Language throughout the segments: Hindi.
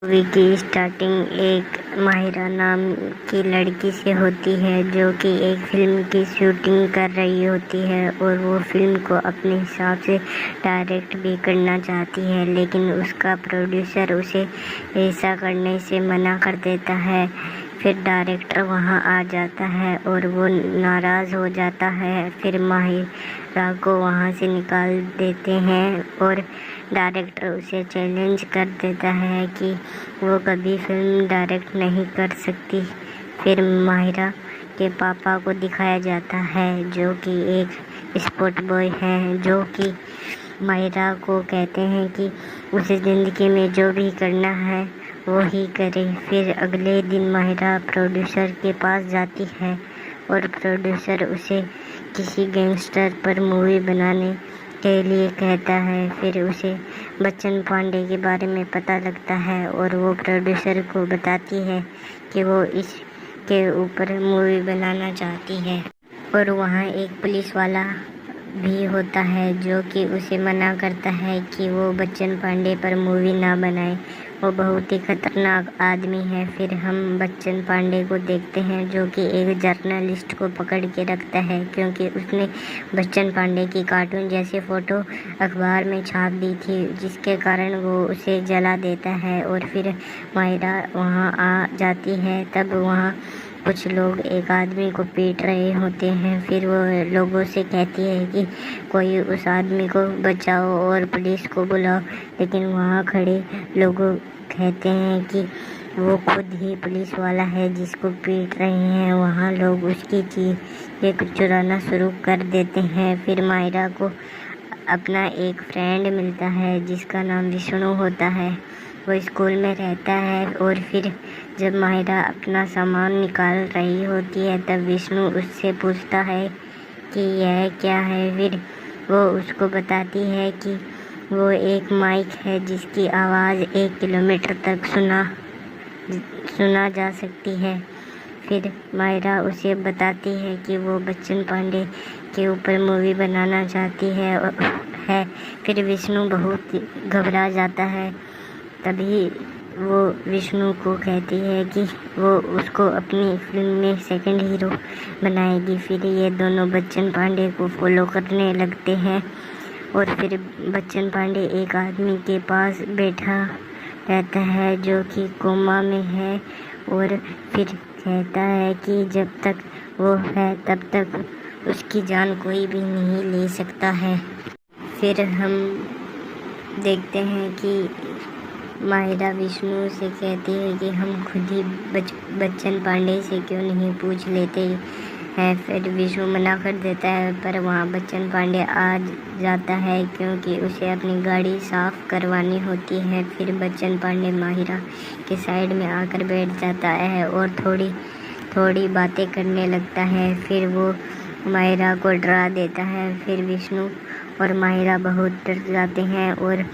मूवी की स्टार्टिंग एक माहिरा नाम की लड़की से होती है जो कि एक फ़िल्म की शूटिंग कर रही होती है और वो फ़िल्म को अपने हिसाब से डायरेक्ट भी करना चाहती है, लेकिन उसका प्रोड्यूसर उसे ऐसा करने से मना कर देता है। फिर डायरेक्टर वहाँ आ जाता है और वो नाराज़ हो जाता है। फिर माहिरा को वहाँ से निकाल देते हैं और डायरेक्टर उसे चैलेंज कर देता है कि वो कभी फिल्म डायरेक्ट नहीं कर सकती। फिर माहिरा के पापा को दिखाया जाता है जो कि एक स्पोर्ट बॉय हैं, जो कि माहिरा को कहते हैं कि उसे ज़िंदगी में जो भी करना है वो ही करे। फिर अगले दिन माहिरा प्रोड्यूसर के पास जाती है और प्रोड्यूसर उसे किसी गैंगस्टर पर मूवी बनाने के लिए कहता है। फिर उसे बच्चन पांडे के बारे में पता लगता है और वो प्रोड्यूसर को बताती है कि वो इसके ऊपर मूवी बनाना चाहती है। और वहाँ एक पुलिस वाला भी होता है जो कि उसे मना करता है कि वो बच्चन पांडे पर मूवी ना बनाए, वो बहुत ही खतरनाक आदमी है। फिर हम बच्चन पांडे को देखते हैं जो कि एक जर्नलिस्ट को पकड़ के रखता है क्योंकि उसने बच्चन पांडे की कार्टून जैसी फ़ोटो अखबार में छाप दी थी, जिसके कारण वो उसे जला देता है। और फिर माहिरा वहाँ आ जाती है, तब वहाँ कुछ लोग एक आदमी को पीट रहे होते हैं। फिर वो लोगों से कहती है कि कोई उस आदमी को बचाओ और पुलिस को बुलाओ, लेकिन वहाँ खड़े लोगों कहते हैं कि वो खुद ही पुलिस वाला है जिसको पीट रहे हैं। वहाँ लोग उसकी चीज़ें चुराना शुरू कर देते हैं। फिर माहिरा को अपना एक फ्रेंड मिलता है जिसका नाम विष्णु होता है, वो स्कूल में रहता है। और फिर जब माहिरा अपना सामान निकाल रही होती है तब विष्णु उससे पूछता है कि यह क्या है। फिर वो उसको बताती है कि वो एक माइक है जिसकी आवाज़ 1 किलोमीटर तक सुना जा सकती है। फिर माहिरा उसे बताती है कि वो बच्चन पांडे के ऊपर मूवी बनाना चाहती है। फिर विष्णु बहुत घबरा जाता है। तभी वो विष्णु को कहती है कि वो उसको अपनी फिल्म में सेकंड हीरो बनाएगी। फिर ये दोनों बच्चन पांडे को फॉलो करने लगते हैं और फिर बच्चन पांडे एक आदमी के पास बैठा रहता है जो कि कोमा में है और फिर कहता है कि जब तक वो है तब तक उसकी जान कोई भी नहीं ले सकता है। फिर हम देखते हैं कि माहिरा विष्णु से कहती है कि हम खुद ही बच्चन पांडे से क्यों नहीं पूछ लेते हैं। फिर विष्णु मना कर देता है, पर वहाँ बच्चन पांडे आ जाता है क्योंकि उसे अपनी गाड़ी साफ़ करवानी होती है। फिर बच्चन पांडे माहिरा के साइड में आकर बैठ जाता है और थोड़ी थोड़ी बातें करने लगता है। फिर वो माहिरा को डरा देता है। फिर विष्णु और माहिरा बहुत डर जाते हैं और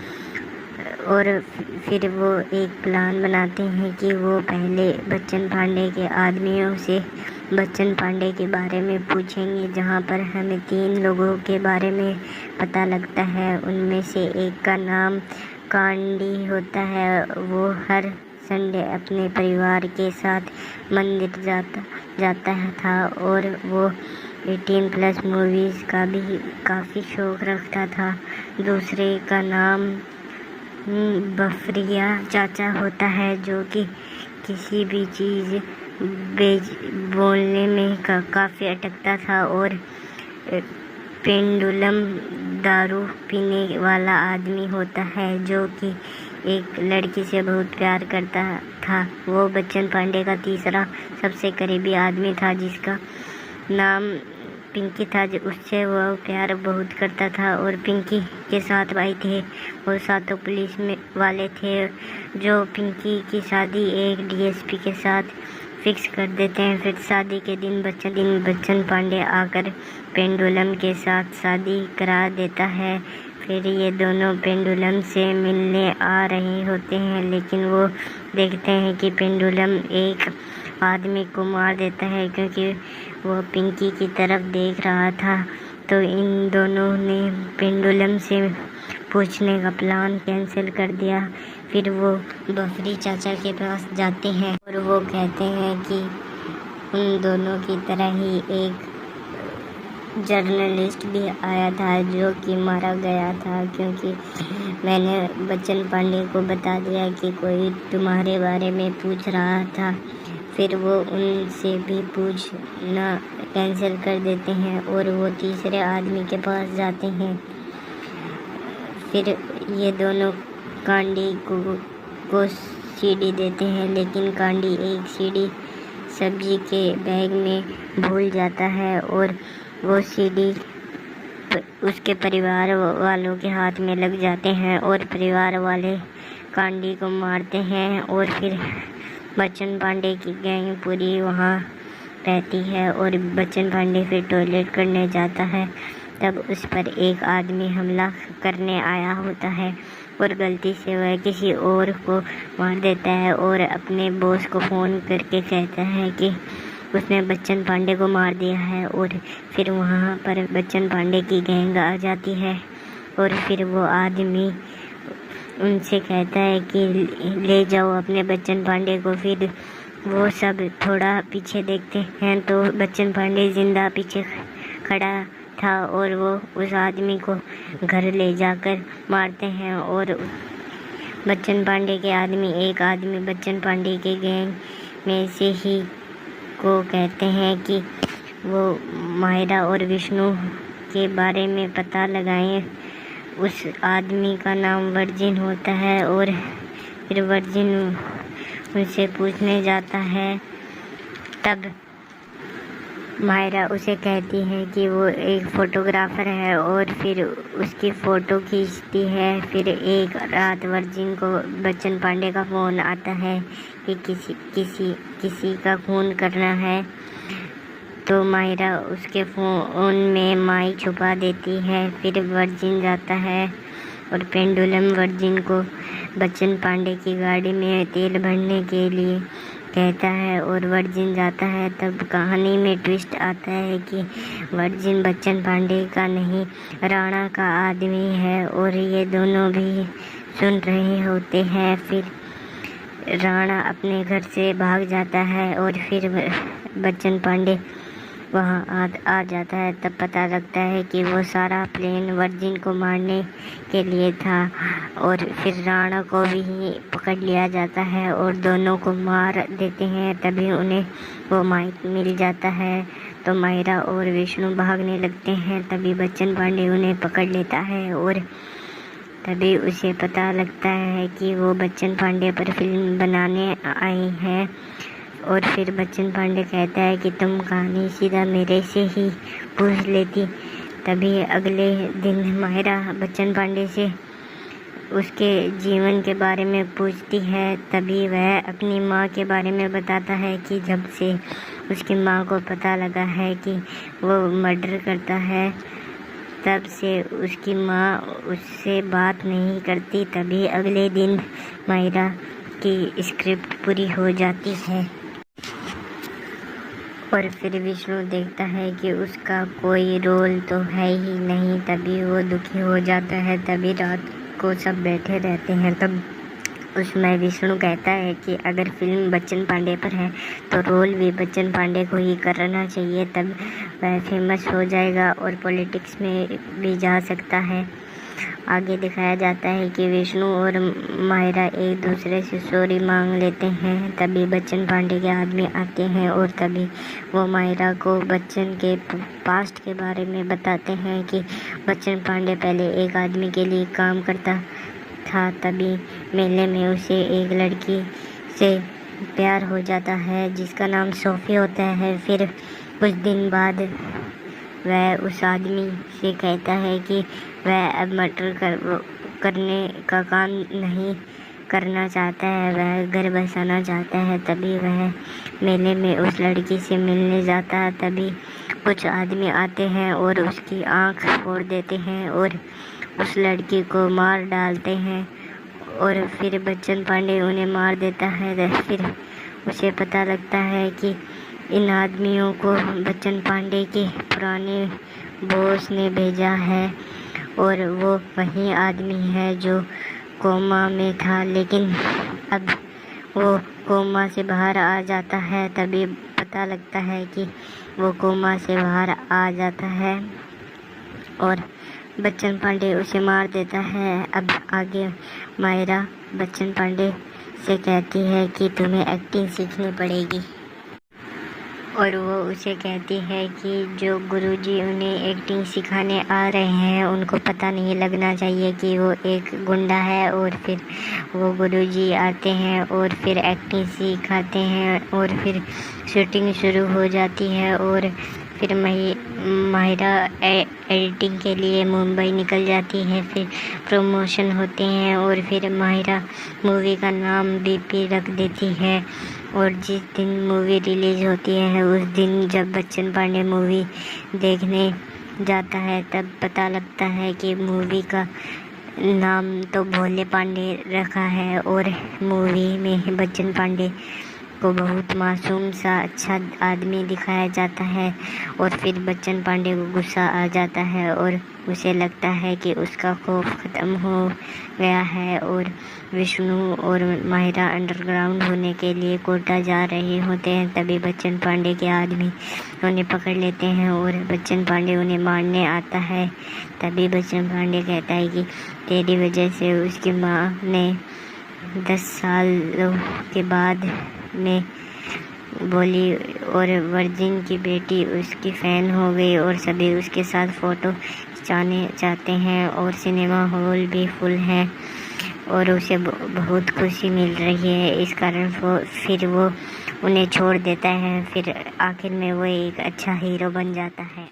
फिर वो एक प्लान बनाते हैं कि वो पहले बच्चन पांडे के आदमियों से बच्चन पांडे के बारे में पूछेंगे, जहाँ पर हमें 3 लोगों के बारे में पता लगता है। उनमें से एक का नाम कांडी होता है। वो हर संडे अपने परिवार के साथ मंदिर जाता था और वो 18+ मूवीज़ का भी काफ़ी शौक़ रखता था। दूसरे का नाम बफरिया चाचा होता है जो कि किसी भी चीज़ बोलने में काफ़ी अटकता था। और पेंडुलम दारू पीने वाला आदमी होता है जो कि एक लड़की से बहुत प्यार करता था। वो बच्चन पांडे का तीसरा सबसे करीबी आदमी था जिसका नाम पिंकी था, उससे वो प्यार बहुत करता था। और पिंकी के 7 भाई थे, वो सातों पुलिस में वाले थे जो पिंकी की शादी एक डीएसपी के साथ फिक्स कर देते हैं। फिर शादी के दिन बच्चन पांडे आकर पेंडुलम के साथ शादी करा देता है। फिर ये दोनों पेंडुलम से मिलने आ रहे होते हैं, लेकिन वो देखते हैं कि पेंडुलम एक आदमी को मार देता है क्योंकि वो पिंकी की तरफ देख रहा था। तो इन दोनों ने पेंडुलम से पूछने का प्लान कैंसिल कर दिया। फिर वो बफरी चाचा के पास जाते हैं और वो कहते हैं कि उन दोनों की तरह ही एक जर्नलिस्ट भी आया था जो कि मारा गया था, क्योंकि मैंने बच्चन पांडे को बता दिया कि कोई तुम्हारे बारे में पूछ रहा था। फिर वो उनसे भी पूछना कैंसिल कर देते हैं और वो तीसरे आदमी के पास जाते हैं। फिर ये दोनों कांडी को सीढ़ी देते हैं, लेकिन कांडी एक सीढ़ी सब्जी के बैग में भूल जाता है और वो सीढ़ी उसके परिवार वालों के हाथ में लग जाते हैं और परिवार वाले कांडी को मारते हैं। और फिर बच्चन पांडे की गैंग पूरी वहाँ रहती है और बच्चन पांडे फिर टॉयलेट करने जाता है। तब उस पर एक आदमी हमला करने आया होता है और गलती से वह किसी और को मार देता है और अपने बॉस को फ़ोन करके कहता है कि उसने बच्चन पांडे को मार दिया है। और फिर वहाँ पर बच्चन पांडे की गैंग आ जाती है और फिर वो आदमी उनसे कहता है कि ले जाओ अपने बच्चन पांडे को। फिर वो सब थोड़ा पीछे देखते हैं तो बच्चन पांडे जिंदा पीछे खड़ा था और वो उस आदमी को घर ले जाकर मारते हैं। और बच्चन पांडे के एक आदमी बच्चन पांडे के गैंग में से ही को कहते हैं कि वो मायरा और विष्णु के बारे में पता लगाएं। उस आदमी का नाम वर्जिन होता है और फिर वर्जिन उनसे पूछने जाता है। तब मायरा उसे कहती है कि वो एक फ़ोटोग्राफ़र है और फिर उसकी फ़ोटो खींचती है। फिर एक रात वर्जिन को बच्चन पांडे का फ़ोन आता है कि किसी का खून करना है, तो मायरा उसके फ़ोन में माई छुपा देती है। फिर वर्जिन जाता है और पेंडुलम वर्जिन को बच्चन पांडे की गाड़ी में तेल भरने के लिए कहता है और वर्जिन जाता है। तब कहानी में ट्विस्ट आता है कि वर्जिन बच्चन पांडे का नहीं, राणा का आदमी है और ये दोनों भी सुन रहे होते हैं। फिर राणा अपने घर से भाग जाता है और फिर बच्चन पांडे वहाँ आ जाता है। तब पता लगता है कि वो सारा प्लान वर्जिन को मारने के लिए था और फिर राणा को भी पकड़ लिया जाता है और दोनों को मार देते हैं। तभी उन्हें वो माइक मिल जाता है तो मायरा और विष्णु भागने लगते हैं। तभी बच्चन पांडे उन्हें पकड़ लेता है और तभी उसे पता लगता है कि वो बच्चन पांडे पर फिल्म बनाने आई हैं। और फिर बच्चन पांडे कहता है कि तुम कहानी सीधा मेरे से ही पूछ लेती। तभी अगले दिन मायरा बच्चन पांडे से उसके जीवन के बारे में पूछती है। तभी वह अपनी माँ के बारे में बताता है कि जब से उसकी माँ को पता लगा है कि वो मर्डर करता है तब से उसकी माँ उससे बात नहीं करती। तभी अगले दिन मायरा की स्क्रिप्ट पूरी हो जाती है और फिर विष्णु देखता है कि उसका कोई रोल तो है ही नहीं। तभी वो दुखी हो जाता है। तभी रात को सब बैठे रहते हैं। तब उसमें विष्णु कहता है कि अगर फिल्म बच्चन पांडे पर है तो रोल भी बच्चन पांडे को ही करना चाहिए, तब वह फेमस हो जाएगा और पॉलिटिक्स में भी जा सकता है। आगे दिखाया जाता है कि विष्णु और मायरा एक दूसरे से सॉरी मांग लेते हैं। तभी बच्चन पांडे के आदमी आते हैं और तभी वो मायरा को बच्चन के पास्ट के बारे में बताते हैं कि बच्चन पांडे पहले एक आदमी के लिए काम करता था। तभी मेले में उसे एक लड़की से प्यार हो जाता है जिसका नाम सोफी होता है। फिर कुछ दिन बाद वह उस आदमी से कहता है कि वह अब मर्डर करने का काम नहीं करना चाहता है, वह घर बसाना चाहता है। तभी वह मेले में उस लड़की से मिलने जाता है। तभी कुछ आदमी आते हैं और उसकी आंख फोड़ देते हैं और उस लड़की को मार डालते हैं और फिर बच्चन पांडे उन्हें मार देता है। फिर उसे पता लगता है कि इन आदमियों को बच्चन पांडे के पुराने बॉस ने भेजा है और वो वही आदमी है जो कोमा में था, लेकिन अब वो कोमा से बाहर आ जाता है। तभी पता लगता है कि वो कोमा से बाहर आ जाता है और बच्चन पांडे उसे मार देता है। अब आगे मायरा बच्चन पांडे से कहती है कि तुम्हें एक्टिंग सीखनी पड़ेगी, और वो उसे कहती है कि जो गुरुजी उन्हें एक्टिंग सिखाने आ रहे हैं उनको पता नहीं लगना चाहिए कि वो एक गुंडा है। और फिर वो गुरुजी आते हैं और फिर एक्टिंग सिखाते हैं और फिर शूटिंग शुरू हो जाती है। और फिर माहिरा एडिटिंग के लिए मुंबई निकल जाती है। फिर प्रमोशन होते हैं और फिर माहिरा मूवी का नाम बीपी रख देती है। और जिस दिन मूवी रिलीज़ होती है उस दिन जब बच्चन पांडे मूवी देखने जाता है तब पता लगता है कि मूवी का नाम तो भोले पांडे रखा है। और मूवी में बच्चन पांडे को बहुत मासूम सा अच्छा आदमी दिखाया जाता है। और फिर बच्चन पांडे को गुस्सा आ जाता है और उसे लगता है कि उसका खौफ ख़त्म हो गया है। और विष्णु और माहिरा अंडरग्राउंड होने के लिए कोटा जा रहे होते हैं। तभी बच्चन पांडे के आदमी उन्हें पकड़ लेते हैं और बच्चन पांडे उन्हें मारने आता है। तभी बच्चन पांडे कहता है कि तेरी वजह से उसकी माँ ने 10 सालों के बाद में बोली और वर्जिन की बेटी उसकी फ़ैन हो गई और सभी उसके साथ फ़ोटो खिंचाने चाहते हैं और सिनेमा हॉल भी फुल है और उसे बहुत खुशी मिल रही है। इस कारण फिर वो उन्हें छोड़ देता है। फिर आखिर में वो एक अच्छा हीरो बन जाता है।